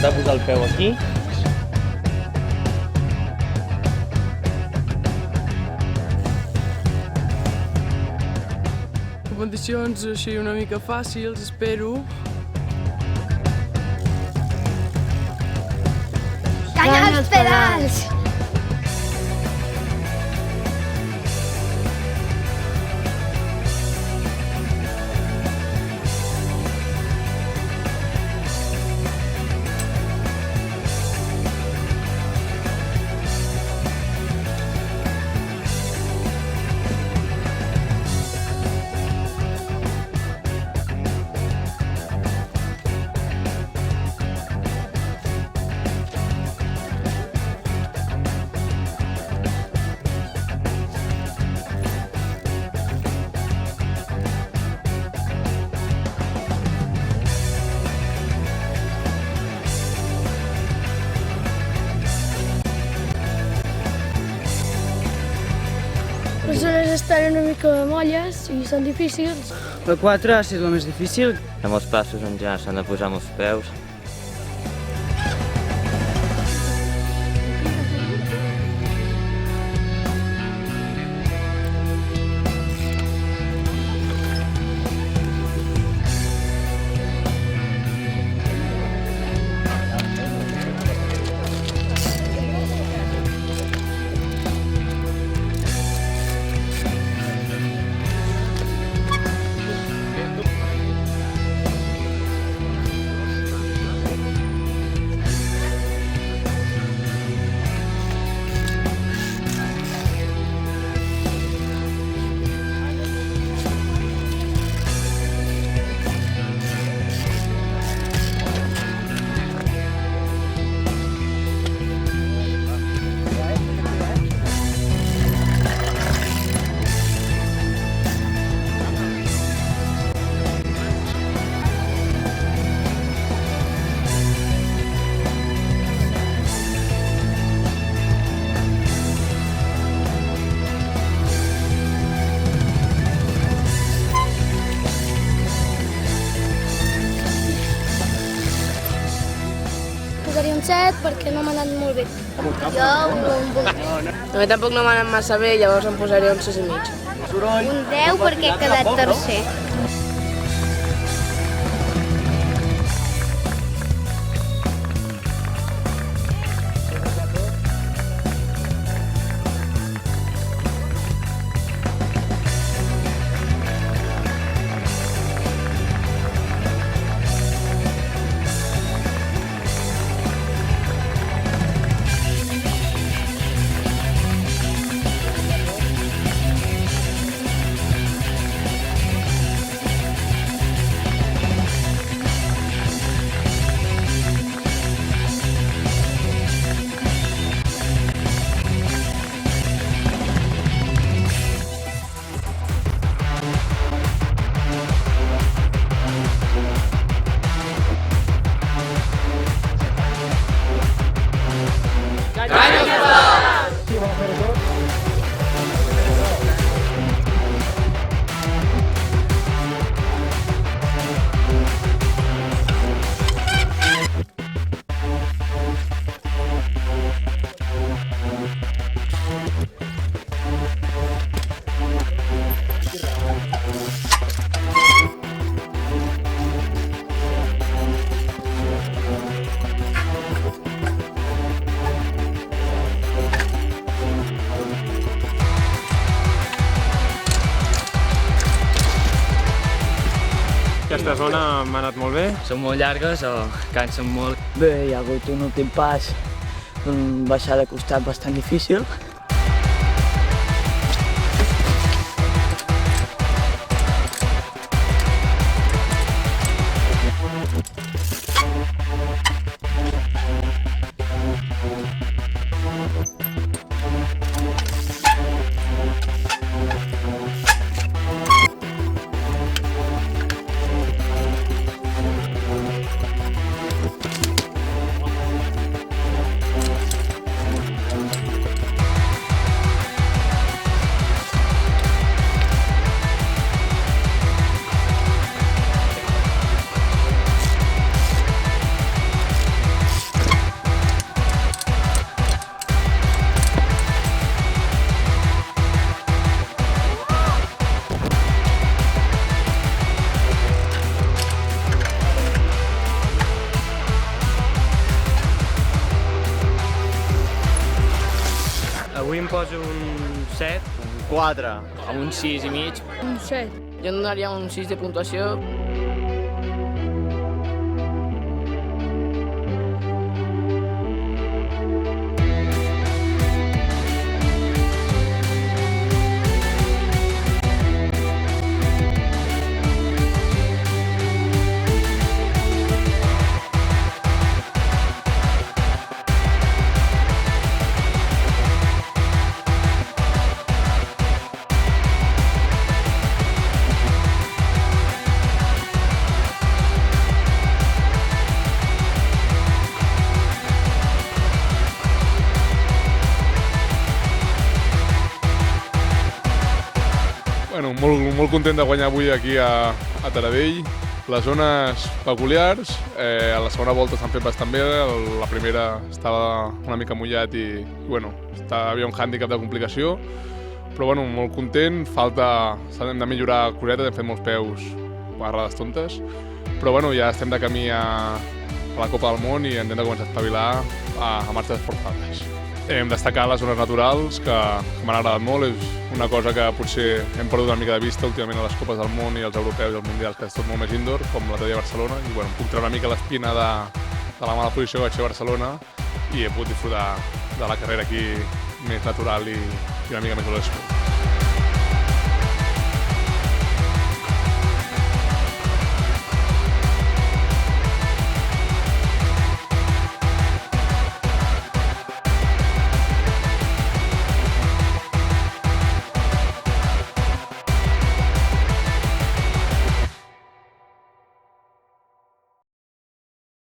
De posar el peu aquí. Competicions així una mica fàcils, espero. Canya als pedals! Les zones estan una mica molles i són difícils. El 4 ha estat el més difícil. Amb els passos on ja s'han de posar amb els peus. Posaria un 7 perquè no m'ha anat molt bé. Jo un 8. A mi tampoc no m'ha anat massa bé, llavors em posaria un 6 i mig. Un 10 perquè he quedat tercer. Aquesta zona m'ha anat molt bé. Són molt llargues o cansen molt. Bé, hi ha hagut un últim pas, una baixada de costat bastant difícil. 7, 4. amb un 6 i mig. Un 7. Jo em donaria un 6 de puntuació. Bueno, molt content de guanyar avui aquí a Taradell. Les zones peculiars, a la segona volta s'han fet bastant bé, la primera estava una mica mullat i bueno, havia un hàndicap de complicació, però bueno, molt content, hem de millorar cosetes, hem fet molts peus a errades tontes, però bueno, ja estem de camí a la Copa del Món i hem de començar a espavilar a marxes forçades. Hem destacat les zones naturals, que m'han agradat molt, és una cosa que potser hem perdut una mica de vista últimament a les Copes del Món i als Europeus i als Mundials, que és tot molt més indoor, com l'altre dia a Barcelona, i bueno, puc treure una mica l'espina de la mala posició que vaig fer a Barcelona i he pogut disfrutar de la carrera aquí més natural i una mica més a l'esport.